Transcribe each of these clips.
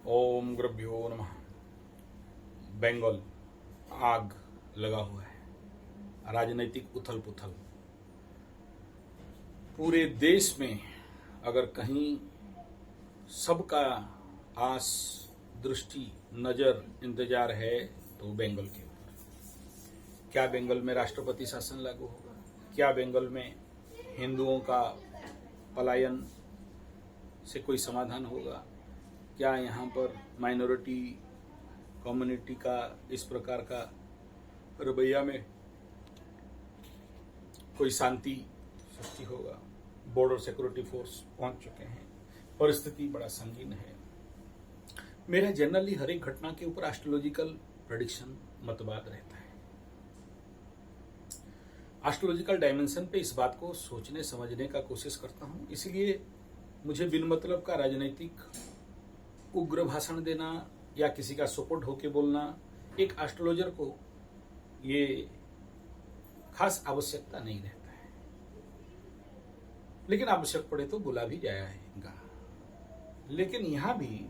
ओम गुरुभ्यो नमः। बंगाल आग लगा हुआ है, राजनीतिक उथल पुथल पूरे देश में। अगर कहीं सबका आस दृष्टि नजर इंतजार है तो बंगाल के ऊपर। क्या बंगाल में राष्ट्रपति शासन लागू होगा? क्या बंगाल में हिंदुओं का पलायन से कोई समाधान होगा? क्या यहाँ पर माइनॉरिटी कम्युनिटी का इस प्रकार का रवैया में कोई शांति सृष्टि होगा? बॉर्डर सिक्योरिटी फोर्स पहुंच चुके हैं, परिस्थिति बड़ा संगीन है। मेरा जनरली हर एक घटना के ऊपर एस्ट्रोलॉजिकल प्रेडिक्शन मतवाद रहता है। एस्ट्रोलॉजिकल डायमेंशन पे इस बात को सोचने समझने का कोशिश करता हूं, इसलिए मुझे बिन मतलब का राजनीतिक उग्र भाषण देना या किसी का सपोर्ट होके बोलना एक एस्ट्रोलॉजर को ये खास आवश्यकता नहीं रहता है, लेकिन आवश्यक पड़े तो बुला भी जाएगा। लेकिन यहां भी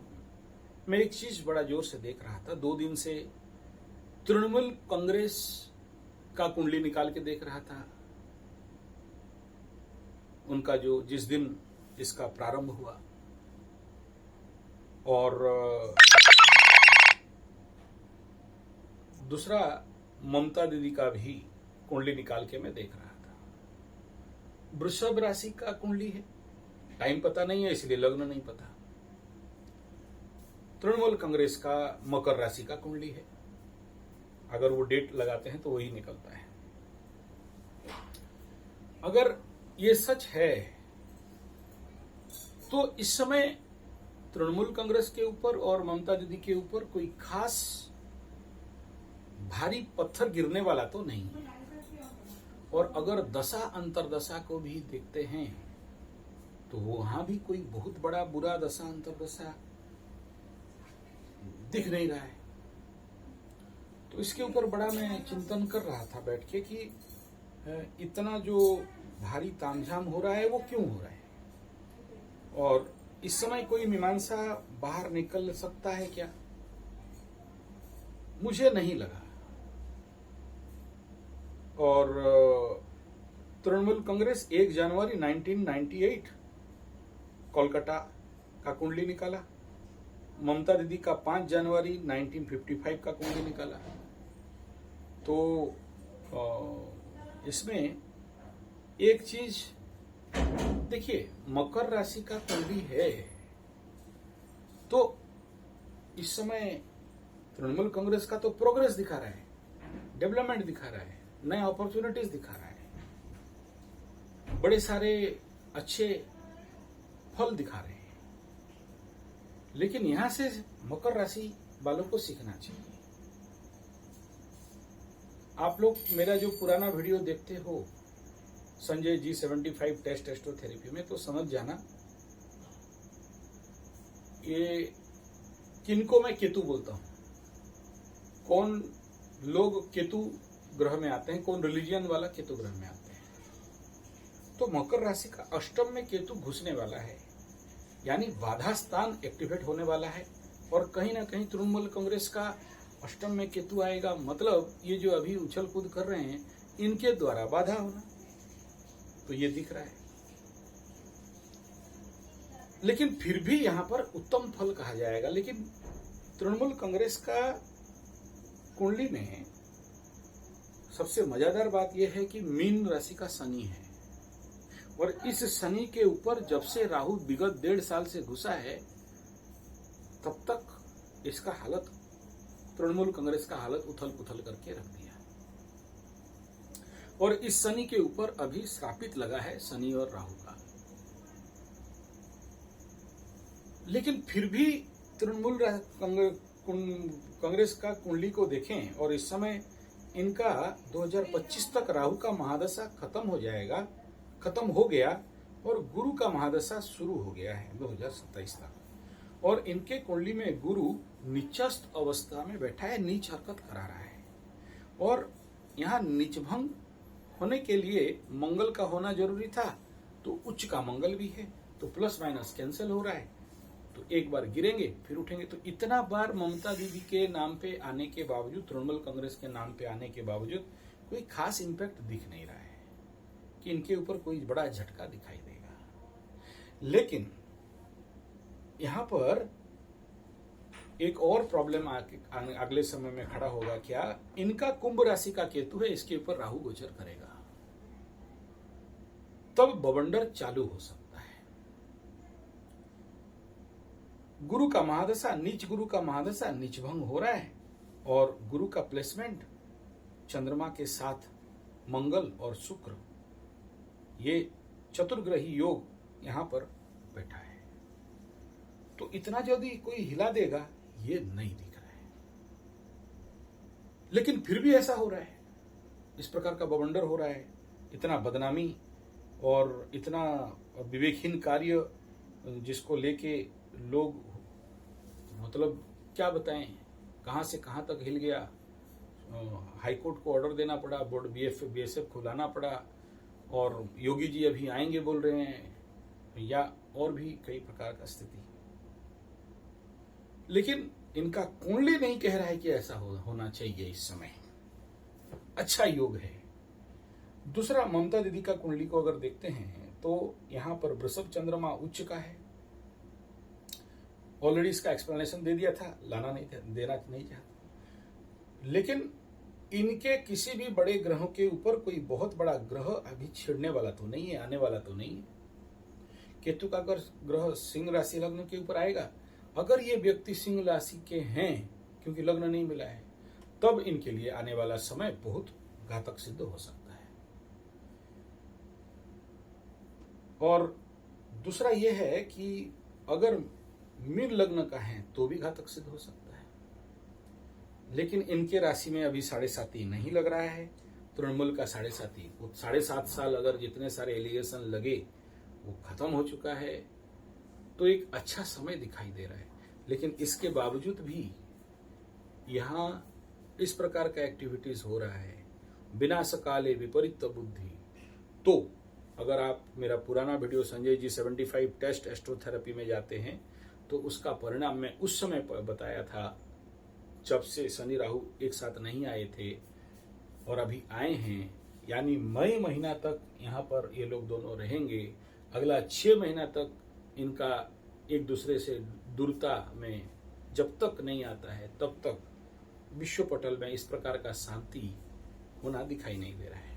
मैं एक चीज बड़ा जोर से देख रहा था। 2 दिन से तृणमूल कांग्रेस का कुंडली निकाल के देख रहा था। उनका जो जिस दिन इसका प्रारंभ हुआ, और दूसरा ममता दीदी का भी कुंडली निकाल के मैं देख रहा था। वृषभ राशि का कुंडली है, टाइम पता नहीं है इसलिए लग्न नहीं पता। तृणमूल कांग्रेस का मकर राशि का कुंडली है, अगर वो डेट लगाते हैं तो वही निकलता है। अगर ये सच है तो इस समय तृणमूल कांग्रेस के ऊपर और ममता दीदी के ऊपर कोई खास भारी पत्थर गिरने वाला तो नहीं है। और अगर दशा अंतरदशा को भी देखते हैं तो वहां भी कोई बहुत बड़ा बुरा दशा अंतरदशा दिख नहीं रहा है। तो इसके ऊपर बड़ा मैं चिंतन कर रहा था बैठ के कि इतना जो भारी तामझाम हो रहा है वो क्यों हो रहा है, और इस समय कोई मीमांसा बाहर निकल सकता है क्या? मुझे नहीं लगा। और तृणमूल कांग्रेस 1 जनवरी 1998 कोलकाता का कुंडली निकाला। ममता दीदी का 5 जनवरी 1955 का कुंडली निकाला। तो इसमें एक चीज देखिए, मकर राशि का कुंडली है तो इस समय तृणमूल कांग्रेस का तो प्रोग्रेस दिखा रहा है, डेवलपमेंट दिखा रहा है, नए अपॉर्चुनिटीज दिखा रहा है, बड़े सारे अच्छे फल दिखा रहे हैं। लेकिन यहां से मकर राशि वालों को सीखना चाहिए। आप लोग मेरा जो पुराना वीडियो देखते हो संजय G75 टेस्ट एस्ट्रोथेरेपी में, तो समझ जाना ये किनको मैं केतु बोलता हूं, कौन लोग केतु ग्रह में आते हैं, कौन रिलीजियन वाला केतु ग्रह में आते हैं। तो मकर राशि का अष्टम में केतु घुसने वाला है, यानी बाधा स्थान एक्टिवेट होने वाला है। और कहीं ना कहीं तृणमूल कांग्रेस का अष्टम में केतु आएगा, मतलब ये जो अभी उछल कूद कर रहे हैं इनके द्वारा बाधा होना, तो ये दिख रहा है। लेकिन फिर भी यहां पर उत्तम फल कहा जाएगा। लेकिन तृणमूल कांग्रेस का कुंडली में सबसे मजेदार बात यह है कि मीन राशि का शनि है, और इस शनि के ऊपर जब से राहु विगत 1.5 साल से घुसा है तब तक इसका हालत, तृणमूल कांग्रेस का हालत उथल पुथल करके रख दिया। और इस शनि के ऊपर अभी श्रापित लगा है शनि और राहु का। लेकिन फिर भी तृणमूल कांग्रेस का कुंडली को देखें और इस समय इनका 2025 तक राहु का महादशा खत्म हो जाएगा, खत्म हो गया, और गुरु का महादशा शुरू हो गया है 2027 तक। और इनके कुंडली में गुरु नीचस्थ अवस्था में बैठा है, नीच हरकत करा रहा है। और यहाँ नीचभंग होने के लिए मंगल का होना जरूरी था, तो उच्च का मंगल भी है, तो प्लस माइनस कैंसिल हो रहा है। तो एक बार गिरेंगे फिर उठेंगे। तो इतना बार ममता दीदी के नाम पे आने के बावजूद, तृणमूल कांग्रेस के नाम पे आने के बावजूद कोई खास इंपैक्ट दिख नहीं रहा है कि इनके ऊपर कोई बड़ा झटका दिखाई देगा। लेकिन यहां पर एक और प्रॉब्लम अगले समय में खड़ा होगा। क्या? इनका कुंभ राशि का केतु है, इसके ऊपर राहु गोचर करेगा, तब बवंडर चालू हो सकता है। गुरु का महादशा, नीच गुरु का महादशा नीच भंग हो रहा है और गुरु का प्लेसमेंट चंद्रमा के साथ मंगल और शुक्र, ये चतुर्ग्रही योग यहां पर बैठा है। तो इतना जल्दी कोई हिला देगा ये नहीं दिख रहा है। लेकिन फिर भी ऐसा हो रहा है, इस प्रकार का बवंडर हो रहा है, इतना बदनामी और इतना विवेकहीन कार्य जिसको लेके लोग, मतलब क्या बताएं, कहां से कहां तक हिल गया। हाईकोर्ट को ऑर्डर देना पड़ा, बोर्ड बीएसएफ खुलाना पड़ा, और योगी जी अभी आएंगे बोल रहे हैं, या और भी कई प्रकार का स्थिति। लेकिन इनका कुंडली नहीं कह रहा है कि ऐसा होना चाहिए। इस समय अच्छा योग है। दूसरा, ममता दीदी का कुंडली को अगर देखते हैं तो यहां पर वृषभ चंद्रमा उच्च का है। ऑलरेडी इसका एक्सप्लेनेशन दे दिया था, लाना नहीं था, देना नहीं चाहता। लेकिन इनके किसी भी बड़े ग्रहों के ऊपर कोई बहुत बड़ा ग्रह अभी छिड़ने वाला तो नहीं है, आने वाला तो नहीं है। केतु का अगर ग्रह सिंह राशि लग्न के ऊपर आएगा, अगर ये व्यक्ति सिंह राशि के हैं, क्योंकि लग्न नहीं मिला है, तब इनके लिए आने वाला समय बहुत घातक सिद्ध हो सकता है। और दूसरा यह है कि अगर मीन लग्न का है तो भी घातक सिद्ध हो सकता है। लेकिन इनके राशि में अभी 7.5 नहीं लग रहा है, तृणमूल का 7.5, वो 7.5 साल अगर जितने सारे एलिगेशन लगे वो खत्म हो चुका है, तो एक अच्छा समय दिखाई दे रहा है। लेकिन इसके बावजूद भी यहां इस प्रकार का एक्टिविटीज हो रहा है, विनाश काले विपरीत बुद्धि। तो अगर आप मेरा पुराना वीडियो संजय जी 75 टेस्ट एस्ट्रोथेरेपी में जाते हैं तो उसका परिणाम मैं उस समय बताया था, जब से शनि राहु एक साथ नहीं आए थे और अभी आए हैं, यानी मई महीना तक यहाँ पर ये लोग दोनों रहेंगे। अगला 6 महीना तक इनका एक दूसरे से दूरता में जब तक नहीं आता है, तब तक विश्व पटल में इस प्रकार का शांति होना दिखाई नहीं दे रहा है।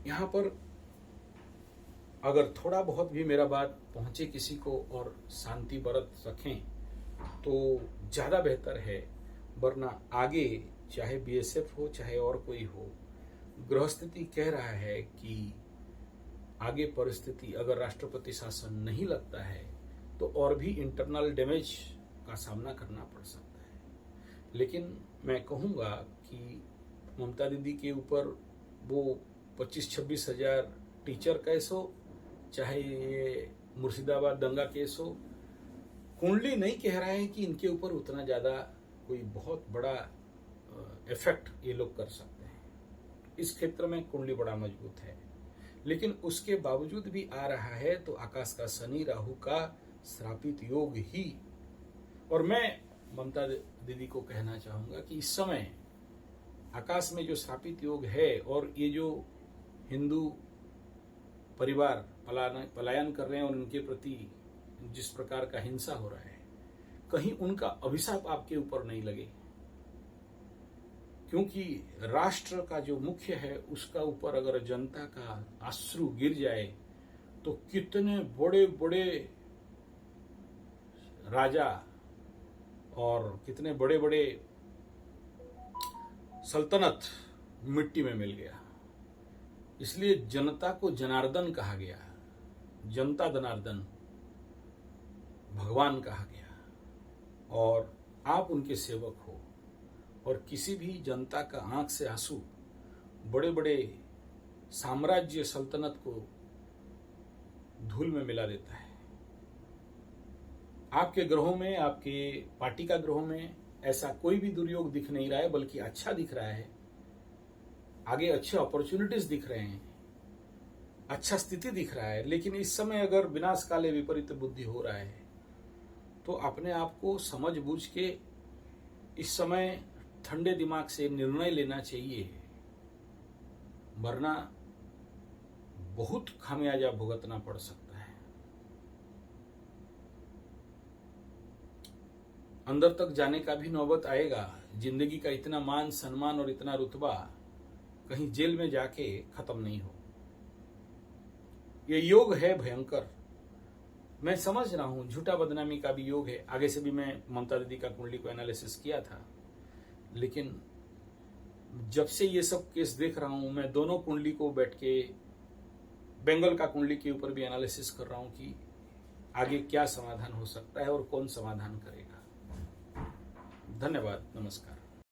यहाँ पर अगर थोड़ा बहुत भी मेरा बात पहुंचे किसी को और शांति बरत सकें तो ज्यादा बेहतर है, वरना आगे चाहे बीएसएफ हो चाहे और कोई हो, ग्रह स्थिति कह रहा है कि आगे परिस्थिति अगर राष्ट्रपति शासन नहीं लगता है तो और भी इंटरनल डैमेज का सामना करना पड़ सकता है। लेकिन मैं कहूंगा कि ममता दीदी के ऊपर वो 25-26 हजार टीचर केस हो, चाहे ये मुर्शिदाबाद दंगा केस हो, कुंडली नहीं कह रहा है कि इनके ऊपर उतना ज्यादा कोई बहुत बड़ा इफेक्ट ये लोग कर सकते हैं। इस क्षेत्र में कुंडली बड़ा मजबूत है, लेकिन उसके बावजूद भी आ रहा है तो आकाश का शनि राहु का श्रापित योग ही। और मैं ममता दीदी को कहना चाहूंगा कि इस समय आकाश में जो श्रापित योग है और ये जो हिंदू परिवार पलायन कर रहे हैं और उनके प्रति जिस प्रकार का हिंसा हो रहा है, कहीं उनका अभिशाप आपके ऊपर नहीं लगे, क्योंकि राष्ट्र का जो मुख्य है उसका ऊपर अगर जनता का अश्रु गिर जाए तो कितने बड़े बड़े राजा और कितने बड़े बड़े सल्तनत मिट्टी में मिल गया। इसलिए जनता को जनार्दन कहा गया, जनता जनार्दन भगवान कहा गया, और आप उनके सेवक हो। और किसी भी जनता का आंख से आंसू बड़े बड़े साम्राज्य सल्तनत को धूल में मिला देता है। आपके ग्रहों में, आपके पार्टी का ग्रहों में ऐसा कोई भी दुर्योग दिख नहीं रहा है, बल्कि अच्छा दिख रहा है। आगे अच्छे अपॉर्चुनिटीज दिख रहे हैं। अच्छा स्थिति दिख रहा है, लेकिन इस समय अगर विनाश काले विपरीत बुद्धि हो रहा है तो अपने आप को समझ बूझ के इस समय ठंडे दिमाग से निर्णय लेना चाहिए, वरना बहुत खामियाजा भुगतना पड़ सकता है। अंदर तक जाने का भी नौबत आएगा। जिंदगी का इतना मान सम्मान और इतना रुतबा कहीं जेल में जाके खत्म नहीं हो। ये योग है भयंकर। मैं समझ रहा हूं झूठा बदनामी का भी योग है। आगे से भी मैं ममता दीदी का कुंडली को एनालिसिस किया था, लेकिन जब से ये सब केस देख रहा हूं, मैं दोनों कुंडली को बैठ के बेंगल का कुंडली के ऊपर भी एनालिसिस कर रहा हूं कि आगे क्या समाधान हो सकता है और कौन समाधान करेगा। धन्यवाद, नमस्कार।